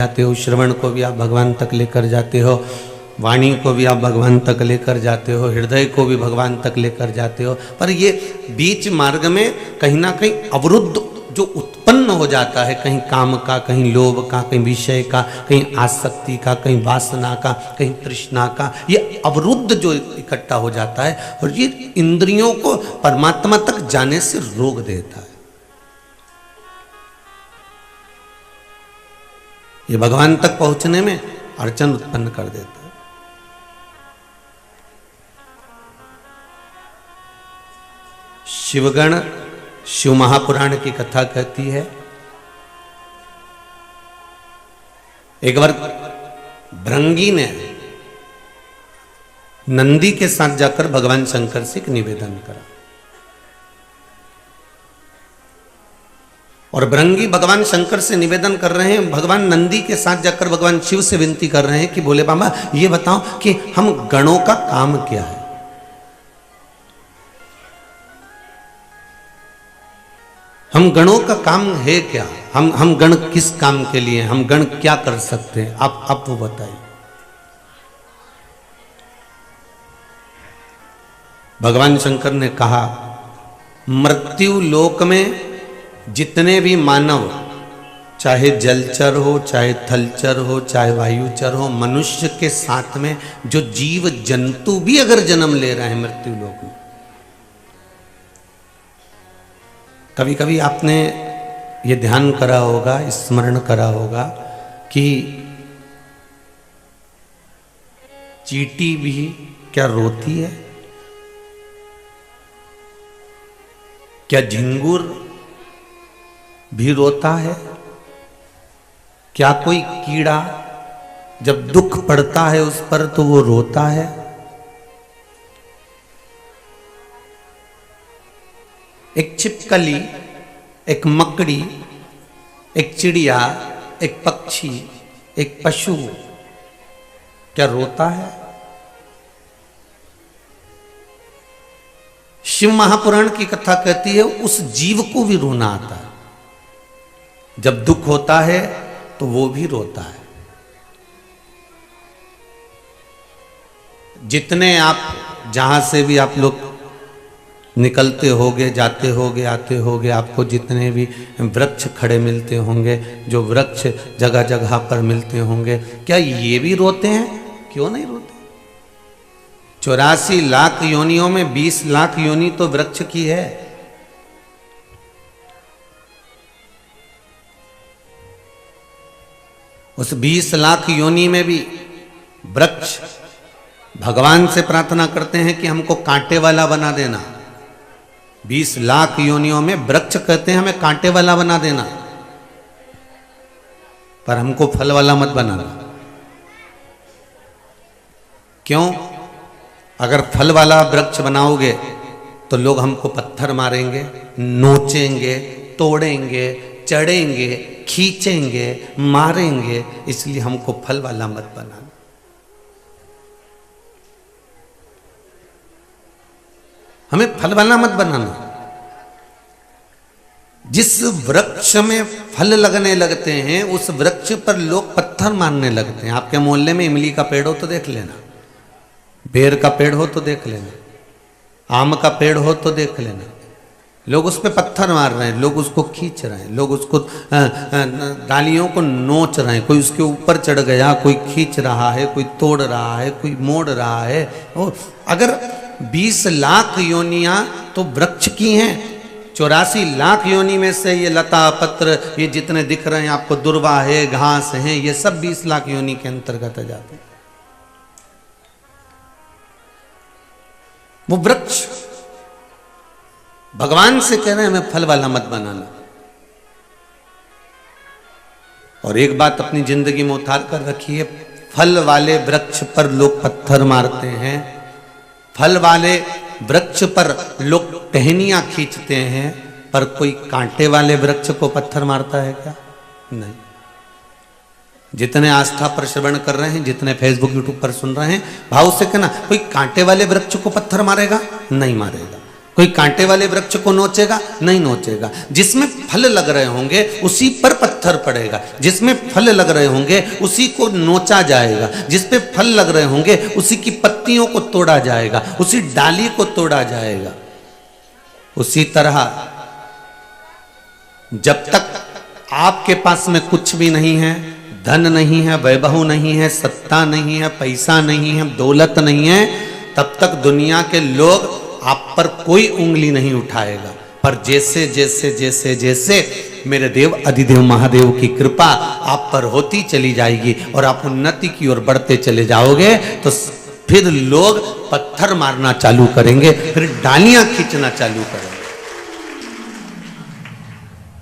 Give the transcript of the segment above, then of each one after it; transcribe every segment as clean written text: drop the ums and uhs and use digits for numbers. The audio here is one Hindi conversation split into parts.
जाते हो, श्रवण को भी आप भगवान तक लेकर जाते हो, वाणी को भी आप भगवान तक लेकर जाते हो, हृदय को भी भगवान तक लेकर जाते हो। पर ये बीच मार्ग में कहीं ना कहीं अवरुद्ध जो उत्पन्न हो जाता है, कहीं काम का, कहीं लोभ का, कहीं विषय का, कहीं आसक्ति का, कहीं वासना का, कहीं तृष्णा का, ये अवरुद्ध जो इकट्ठा हो जाता है और ये इंद्रियों को परमात्मा तक जाने से रोक देता है। ये भगवान तक पहुंचने में अड़चन उत्पन्न कर देता है। शिवगण शिव महापुराण की कथा कहती है, एक बार भृंगी ने नंदी के साथ जाकर भगवान शंकर से एक निवेदन करा और भृंगी भगवान शंकर से निवेदन कर रहे हैं, भगवान नंदी के साथ जाकर भगवान शिव से विनती कर रहे हैं कि बोले बाबा ये बताओ कि हम गणों का काम क्या है। हम गणों का काम है क्या, हम गण किस काम के लिए, हम गण क्या कर सकते हैं, आप वो बताइए। भगवान शंकर ने कहा, मृत्यु लोक में जितने भी मानव, चाहे जलचर हो, चाहे थलचर हो, चाहे वायुचर हो, मनुष्य के साथ में जो जीव जंतु भी अगर जन्म ले रहे हैं मृत्यु लोक में, कभी कभी आपने ये ध्यान करा होगा, स्मरण करा होगा कि चींटी भी क्या रोती है? क्या झिंगुर भी रोता है? क्या कोई कीड़ा जब दुख पड़ता है उस पर तो वो रोता है? एक छिपकली, एक मकड़ी, एक चिड़िया, एक पक्षी, एक पशु क्या रोता है? शिव महापुराण की कथा कहती है उस जीव को भी रोना आता है। जब दुख होता है तो वो भी रोता है। जितने आप जहां से भी आप लोग निकलते होगे, जाते होगे, आते होगे, आपको जितने भी वृक्ष खड़े मिलते होंगे, जो वृक्ष जगह जगह पर मिलते होंगे, क्या ये भी रोते हैं? क्यों नहीं रोते? 84 लाख योनियों में 20 लाख योनि तो वृक्ष की है। उस 20 लाख योनि में भी वृक्ष भगवान से प्रार्थना करते हैं कि हमको कांटे वाला बना देना। 20 लाख योनियों में वृक्ष कहते हैं हमें कांटे वाला बना देना, पर हमको फल वाला मत बनाना। क्यों? अगर फल वाला वृक्ष बनाओगे तो लोग हमको पत्थर मारेंगे, नोचेंगे, तोड़ेंगे, चढ़ेंगे, खींचेंगे, मारेंगे, इसलिए हमको फल वाला मत बनाना। हमें फल वाला मत बनाना। जिस वृक्ष में फल लगने लगते हैं उस वृक्ष पर लोग पत्थर मारने लगते हैं। आपके मोहल्ले में इमली का पेड़ हो तो देख लेना, बेर का पेड़ हो तो देख लेना, आम का पेड़ हो तो देख लेना, लोग उस पर पत्थर मार रहे हैं, लोग उसको खींच रहे हैं, लोग उसको डालियों को नोच रहे हैं, कोई उसके ऊपर चढ़ गया, कोई खींच रहा है, कोई तोड़ रहा है, कोई मोड़ रहा है। और अगर 20 लाख योनियां तो वृक्ष की हैं, 84 लाख योनि में से ये लता पत्र ये जितने दिख रहे हैं आपको, दुर्वा है, घास है, ये सब 20 लाख योनि के अंतर्गत आ जाते हैं। वो वृक्ष भगवान से कह रहे हैं हमें फल वाला मत बनाना। और एक बात अपनी जिंदगी में उतार कर रखिए, फल वाले वृक्ष पर लोग पत्थर मारते हैं, फल वाले वृक्ष पर लोग टहनियां खींचते हैं, पर कोई कांटे वाले वृक्ष को पत्थर मारता है क्या? नहीं। जितने आस्था पर श्रवण कर रहे हैं, जितने फेसबुक यूट्यूब पर सुन रहे हैं, भाव से कहना कोई कांटे वाले वृक्ष को पत्थर मारेगा? नहीं मारेगा। कोई कांटे वाले वृक्ष को नोचेगा? नहीं नोचेगा। जिसमें फल लग रहे होंगे उसी पर पत्थर पड़ेगा, जिसमें फल लग रहे होंगे उसी को नोचा जाएगा, जिस पे फल लग रहे होंगे उसी की पत्तियों को तोड़ा जाएगा, उसी डाली को तोड़ा जाएगा। उसी तरह जब तक आपके पास में कुछ भी नहीं है, धन नहीं है, वैभव नहीं है, सत्ता नहीं है, पैसा नहीं है, दौलत नहीं है, तब तक दुनिया के लोग आप पर कोई उंगली नहीं उठाएगा। पर जैसे जैसे जैसे जैसे मेरे देव अधिदेव महादेव की कृपा आप पर होती चली जाएगी और आप उन्नति की ओर बढ़ते चले जाओगे, तो फिर लोग पत्थर मारना चालू करेंगे, फिर डालियां खींचना चालू करेंगे,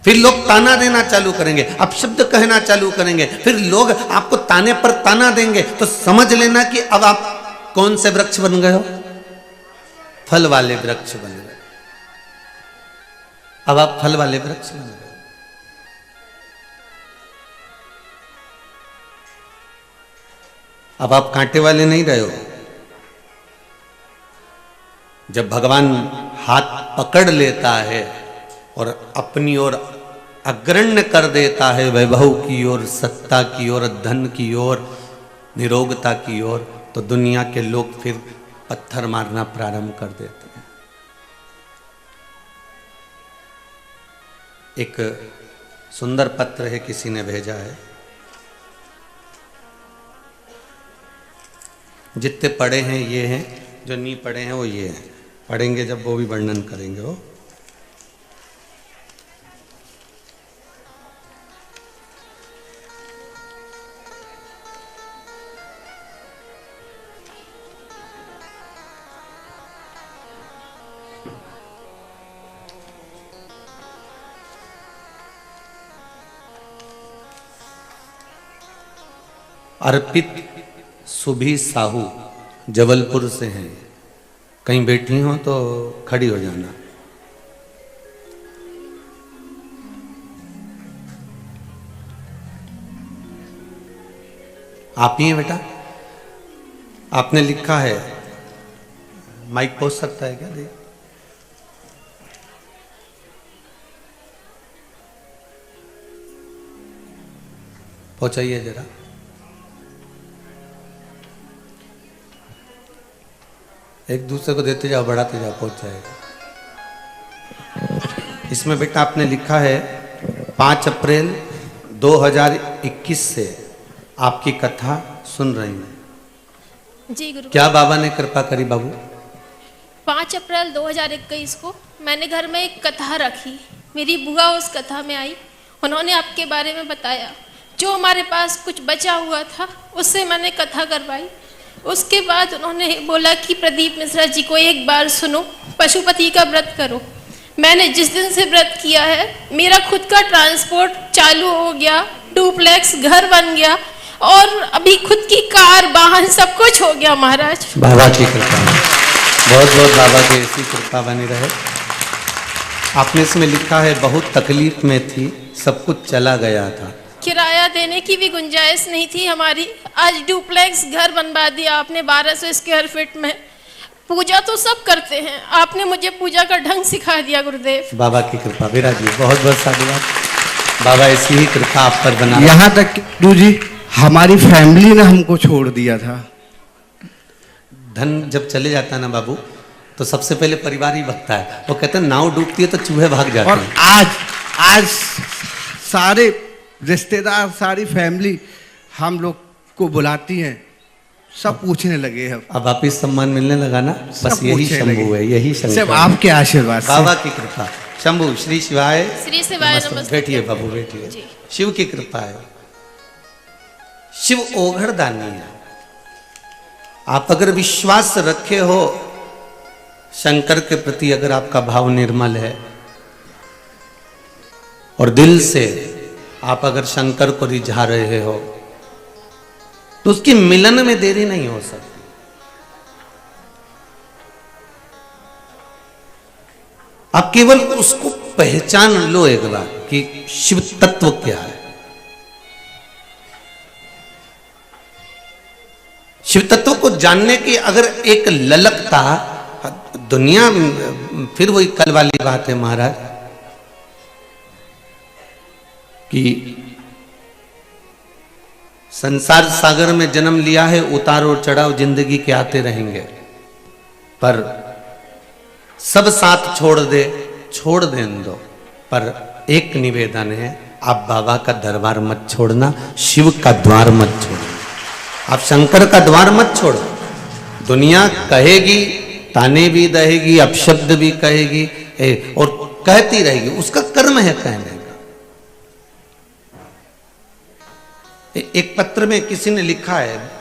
फिर लोग ताना देना चालू करेंगे, अपशब्द कहना चालू करेंगे, फिर लोग आपको ताने पर ताना देंगे। तो समझ लेना कि अब आप कौन से वृक्ष बन गए हो? फल वाले वृक्ष बन गए। अब आप फल वाले वृक्ष बन गए। अब आप कांटे वाले नहीं रहे हो। जब भगवान हाथ पकड़ लेता है और अपनी ओर अग्रण्य कर देता है, वैभव की ओर, सत्ता की ओर, धन की ओर, निरोगता की ओर, तो दुनिया के लोग फिर पत्थर मारना प्रारंभ कर देते हैं। एक सुंदर पत्र है, किसी ने भेजा है। जितने पढ़े हैं ये हैं, जो नहीं पढ़े हैं वो ये हैं। पढ़ेंगे जब वो भी वर्णन करेंगे। वो अर्पित सुभी साहू जबलपुर से हैं। कहीं बैठी हो तो खड़ी हो जाना। आप ही हैं बेटा? आपने लिखा है, माइक पहुंच सकता है क्या? देख, पहुंचाइए जरा। एक दूसरे को देते जाओ, बढ़ाते जाओ, पहुंच जाएगा। इसमें बेटा आपने लिखा है 5 अप्रैल 2021 से आपकी कथा सुन रही हूँ। जी गुरु। क्या बाबा ने कृपा करी बाबू? 5 अप्रैल 2021 को मैंने घर में एक कथा रखी। मेरी बुआ उस कथा में आई, उन्होंने आपके बारे में बताया। जो हमारे पास कुछ बचा हुआ था उससे मैंने कथा करवाई। उसके बाद उन्होंने बोला कि प्रदीप मिश्रा जी को एक बार सुनो, पशुपति का व्रत करो। मैंने जिस दिन से व्रत किया है, मेरा खुद का ट्रांसपोर्ट चालू हो गया, डुप्लेक्स घर बन गया और अभी खुद की कार, वाहन सब कुछ हो गया महाराज। बाबा की कृपा, बहुत बहुत बाबा की ऐसी कृपा बनी रहे। आपने इसमें लिखा है बहुत तकलीफ में थी, सब कुछ चला गया था, किराया देने की भी गुंजाइश नहीं थी हमारी। आज डुप्लेक्स घर बनवा दिया आपने 1200 स्क्वायर फीट में। पूजा तो सब करते हैं, आपने मुझे पूजा का ढंग सिखा दिया गुरुदेव। बाबा की कृपा। वीरा जी बहुत बहुत साधुवाद। बाबा ऐसी ही कृपा आप पर बना। यहाँ तक गुरु जी हमारी फैमिली ने हमको छोड़ दिया था। धन जब चले जाता है ना बाबू, तो सबसे पहले परिवार ही भगता है। वो कहते हैं नाव डूबती है तो चूहे भाग जाते और हैं। आज सारे रिश्तेदार, सारी फैमिली हम लोग को बुलाती हैं, सब पूछने लगे हैं। अब वापिस सम्मान मिलने लगा ना, बस यही शंभू है, यही शंकर सब आपके आशीर्वाद से। बाबा की कृपा। शंभू श्री शिवाय। श्री शिवाय नमस्ते। बैठिए बाबू, बैठिए। शिव की कृपा है। शिव ओघड़ दानी है। आप अगर विश्वास रखे हो शंकर के प्रति, अगर आपका भाव निर्मल है और दिल से आप अगर शंकर को रिझा रहे हो, तो उसके मिलन में देरी नहीं हो सकती। आप केवल उसको पहचान लो एक बार कि शिव तत्व क्या है। शिव तत्व को जानने की अगर एक ललकता, दुनिया फिर वही कल वाली बात है महाराज कि संसार सागर में जन्म लिया है, उतार और चढ़ाव जिंदगी के आते रहेंगे, पर सब साथ छोड़ दें दो। पर एक निवेदन है, आप बाबा का दरबार मत छोड़ना, शिव का द्वार मत छोड़ना, आप शंकर का द्वार मत छोड़ो। दुनिया कहेगी, ताने भी दहेगी, अपशब्द भी कहेगी और कहती रहेगी, उसका कर्म है कहने का। एक पत्र में किसी ने लिखा है,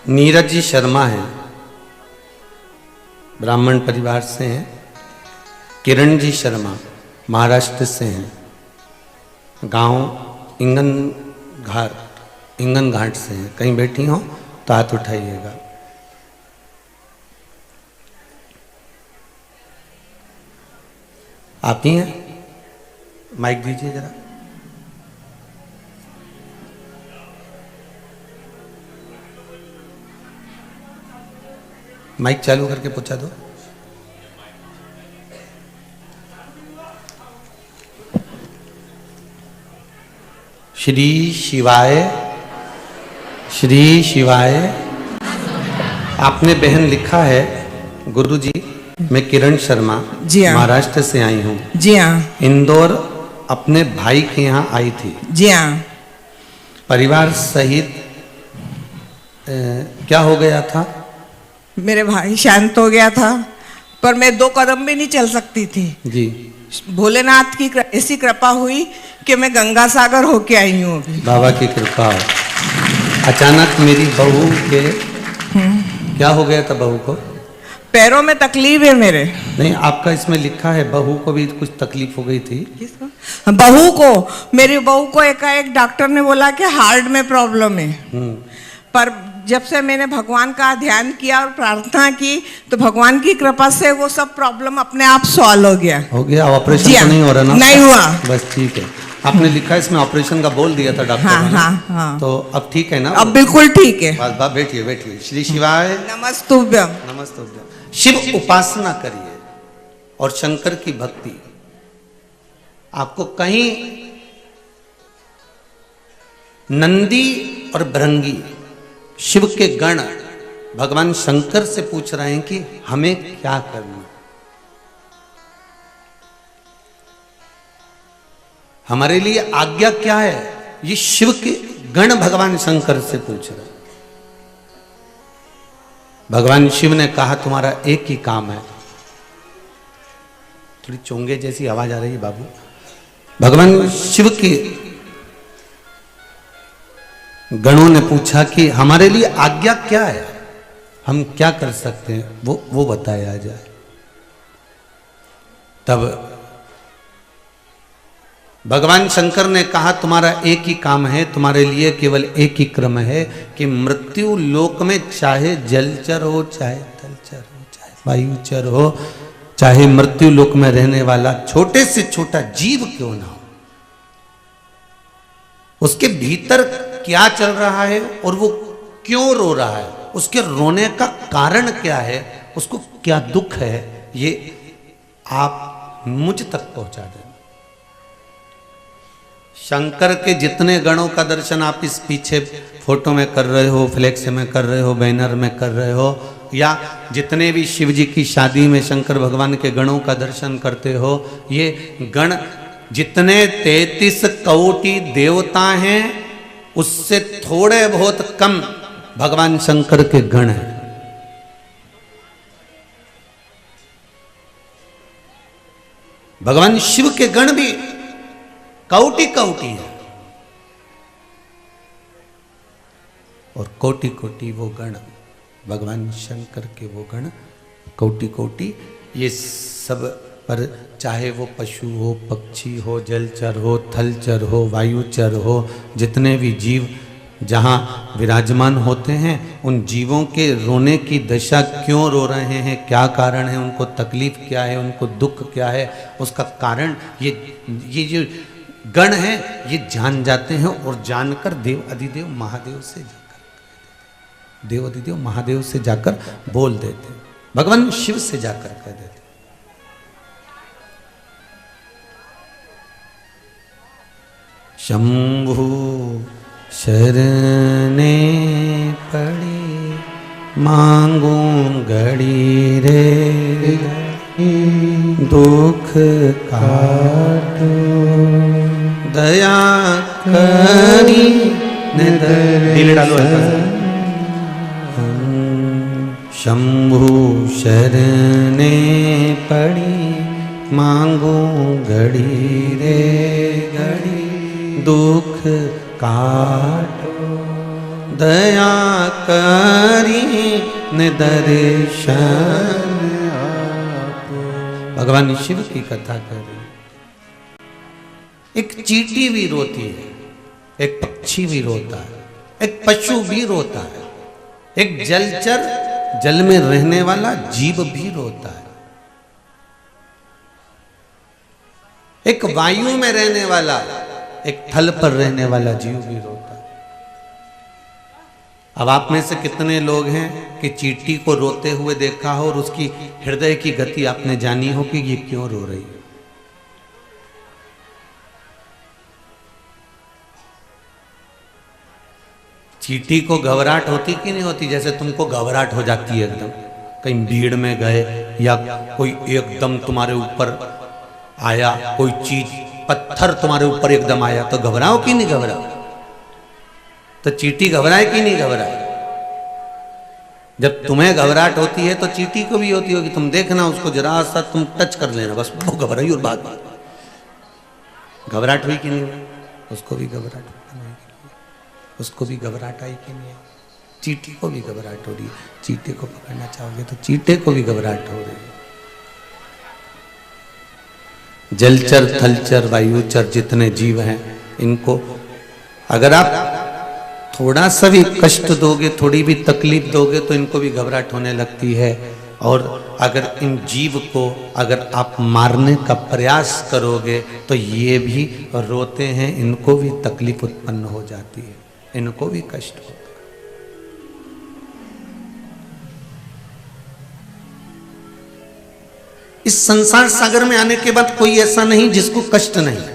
नीरज जी शर्मा हैं, ब्राह्मण परिवार से हैं। किरण जी शर्मा महाराष्ट्र से हैं, गांव इंगन घाट से हैं। कहीं बैठी हो तो हाथ उठाइएगा। आप ही हैं? माइक दीजिए जरा। माइक चालू करके पूछा दो। श्री शिवाय, श्री शिवाय। आपने बहन लिखा है, गुरुजी मैं किरण शर्मा जी हाँ, महाराष्ट्र से आई हूँ। जी हाँ, इंदौर अपने भाई के यहाँ आई थी। जी हाँ। परिवार सहित क्या हो गया था? मेरे भाई शांत हो गया था, पर मैं 2 कदम भी नहीं चल सकती थी जी। भोलेनाथ की ऐसी कृपा हुई कि मैं गंगा सागर होके आई हूँ अभी। बाबा की कृपा। अचानक मेरी बहू के क्या हो गया था? बहू को पैरों में तकलीफ है मेरे। नहीं, आपका इसमें लिखा है बहू को भी कुछ तकलीफ हो गई थी। किसको? बहू को। मेरी बहू को एकाएक डॉक्टर ने बोला कि हार्ट में प्रॉब्लम है। पर जब से मैंने भगवान का ध्यान किया और प्रार्थना की तो भगवान की कृपा से वो सब प्रॉब्लम अपने आप सॉल्व हो गया। हो गया? ऑपरेशन तो नहीं हो रहा ना? नहीं हुआ। बस ठीक है। आपने लिखा इसमें ऑपरेशन का बोल दिया था डॉक्टर हाँ, ने। हाँ, हाँ। तो अब ठीक है ना? अब बिल्कुल ठीक है। बस बाप बैठिए बैठिए। श्री शिवाय नमस्तुभ्यम। नमस्तुभ्यम। शिव उपासना करिए और शंकर की भक्ति। आपको कहीं नंदी और भृंगी शिव के गण भगवान शंकर से पूछ रहे हैं कि हमें क्या करना, हमारे लिए आज्ञा क्या है? ये शिव के गण भगवान शंकर से पूछ रहे हैं। भगवान शिव ने कहा तुम्हारा एक ही काम है। थोड़ी चोंगे जैसी आवाज आ रही है बाबू। भगवान शिव के गणों ने पूछा कि हमारे लिए आज्ञा क्या है, हम क्या कर सकते हैं, वो बताया जाए। तब भगवान शंकर ने कहा तुम्हारा एक ही काम है, तुम्हारे लिए केवल एक ही क्रम है कि मृत्यु लोक में चाहे जलचर हो, चाहे थलचर हो, चाहे वायुचर हो, चाहे मृत्यु लोक में रहने वाला छोटे से छोटा जीव क्यों ना हो, उसके भीतर क्या चल रहा है और वो क्यों रो रहा है, उसके रोने का कारण क्या है, उसको क्या दुख है, ये आप मुझ तक पहुंचा दें। शंकर के जितने गणों का दर्शन आप इस पीछे फोटो में कर रहे हो, फ्लेक्स में कर रहे हो, बैनर में कर रहे हो, या जितने भी शिव जी की शादी में शंकर भगवान के गणों का दर्शन करते हो, ये गण जितने 33 कोटि देवता हैं उससे थोड़े बहुत कम भगवान शंकर के गण हैं। भगवान शिव के गण भी कोटि कोटि है और कोटि कोटि वो गण भगवान शंकर के वो गण कोटि कोटि। ये सब पर चाहे वो पशु हो, पक्षी हो, जलचर हो, थलचर हो, वायुचर हो, जितने भी जीव जहाँ विराजमान होते हैं, उन जीवों के रोने की दशा क्यों रो रहे हैं, क्या कारण है, उनको तकलीफ क्या है, उनको दुख क्या है, उसका कारण ये जो गण है ये जान जाते हैं और जानकर देव अधिदेव महादेव से जाकर, देव अधिदेव महादेव से जाकर बोल देते, भगवान शिव से जाकर कह देते। शंभु शरणे पड़ी मांगू घड़ी रे, दुख काटो दया करी दिल डालो। शंभु शरणे पड़ी मांगू घड़ी रे घड़ी, दुख काटो दया करी निदर्शन आपो। भगवान शिव की कथा कर रही। एक चींटी भी रोती है, एक पक्षी भी रोता है, एक पशु भी रोता है, एक जलचर जल में रहने वाला जीव भी रोता है, एक वायु में रहने वाला, एक थल पर रहने वाला जीव भी रोता है। अब आप में से कितने लोग हैं कि चींटी को रोते हुए देखा हो और उसकी हृदय की गति आपने जानी हो कि ये क्यों रो रही है? चींटी को घबराहट होती कि नहीं होती? जैसे तुमको घबराहट हो जाती है एकदम, कहीं भीड़ में गए या कोई एकदम तुम्हारे ऊपर आया, कोई चीज पत्थर तुम्हारे ऊपर एकदम आया तो घबराओ कि नहीं घबराओ? तो चींटी घबराए कि नहीं घबराए? जब तुम्हें घबराहट होती है तो चींटी को भी होती होगी। तुम देखना, उसको जरा सा तुम टच कर लेना, बस वो घबराई और बात घबराहट हुई कि नहीं? उसको भी घबराहट हुई, उसको भी घबराहट आई कि नहीं? चींटी को भी घबराहट हो रही है। चींटे को पकड़ना चाहोगे तो चींटे को भी घबराहट हो रही है। जलचर, थलचर, वायुचर जितने जीव हैं, इनको अगर आप थोड़ा सा भी कष्ट दोगे, थोड़ी भी तकलीफ दोगे तो इनको भी घबराहट होने लगती है। और अगर इन जीव को अगर आप मारने का प्रयास करोगे तो ये भी रोते हैं, इनको भी तकलीफ उत्पन्न हो जाती है, इनको भी कष्ट होता है। इस संसार सागर में आने के बाद कोई ऐसा नहीं जिसको कष्ट नहीं।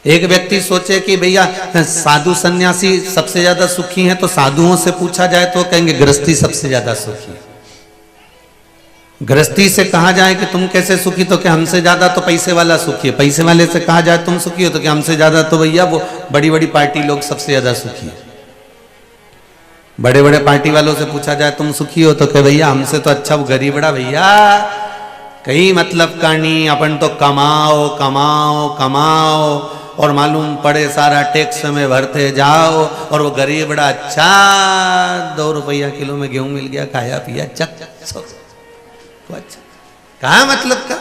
एक व्यक्ति सोचे कि भैया साधु सन्यासी सबसे ज्यादा सुखी हैं, तो साधुओं से पूछा जाए तो कहेंगे गृहस्थी सबसे ज्यादा सुखी है। गृहस्थी से कहा जाए कि तुम कैसे सुखी, तो क्या हमसे ज्यादा तो पैसे वाला सुखी है। पैसे वाले से कहा जाए तुम सुखी हो, तो क्या हमसे ज्यादा तो भैया वो बड़ी बड़ी पार्टी लोग सबसे ज्यादा सुखी है। बड़े बड़े पार्टी वालों से पूछा जाए तुम सुखी हो, तो क्या भैया हमसे तो अच्छा वो गरीबड़ा भैया, कहीं मतलब का नहीं, अपन तो कमाओ कमाओ कमाओ और मालूम पड़े सारा टैक्स में भरते जाओ, और वो गरीब बड़ा अच्छा 2 रुपया किलो में गेहूं मिल गया, खाया पिया चक तो अच्छा, कहा मतलब का।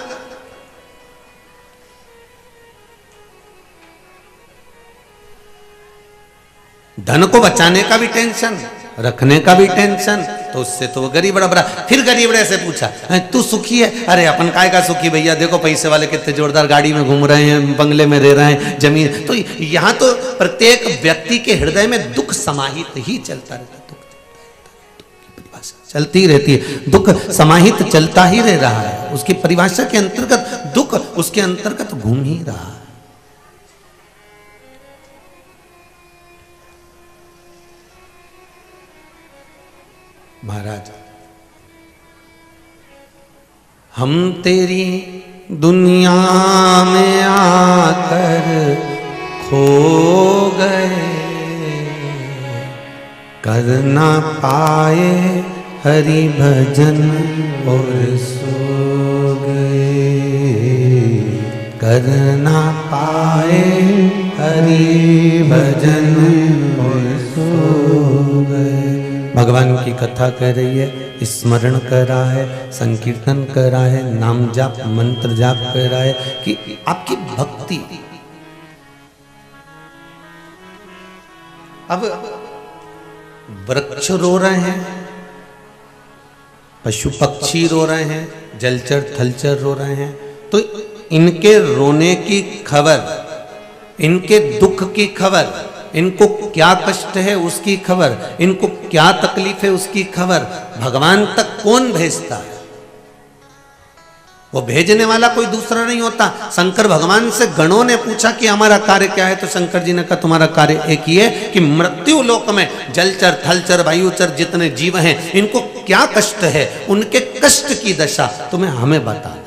धन को बचाने का भी टेंशन, रखने का भी टेंशन, तो उससे तो वो गरीब बड़ा। फिर गरीब बड़े से पूछा तू सुखी है? अरे अपन काय का सुखी भैया, देखो पैसे वाले कितने जोरदार गाड़ी में घूम रहे हैं, बंगले में रह रहे हैं, जमीन। तो यहाँ तो प्रत्येक व्यक्ति के हृदय में दुख समाहित ही चलता रहता है, दुख की परिभाषा चलती रहती है, दुख समाहित चलता ही रह रहा है। उसकी परिभाषा के अंतर्गत दुख उसके अंतर्गत घूम ही रहा है। महाराज, हम तेरी दुनिया में आकर खो गए, कर ना पाए हरि भजन और सो गए, कर ना पाए हरि भजन और सो गए। भगवान की कथा कर रही है, स्मरण कर रहा है, संकीर्तन कर रहा है, नाम जाप मंत्र जाप कर रहा है कि आपकी भक्ति। अब वृक्ष रो रहे हैं, पशु पक्षी रो रहे हैं, जलचर थलचर रो रहे हैं, तो इनके रोने की खबर, इनके दुख की खबर, इनको क्या कष्ट है उसकी खबर, इनको क्या तकलीफ है उसकी खबर भगवान तक कौन भेजता है? वो भेजने वाला कोई दूसरा नहीं होता। शंकर भगवान से गणों ने पूछा कि हमारा कार्य क्या है, तो शंकर जी ने कहा तुम्हारा कार्य एक ही है कि मृत्यु लोक में जलचर थलचर वायुचर जितने जीव हैं इनको क्या कष्ट है, उनके कष्ट की दशा तुम्हें हमें बता।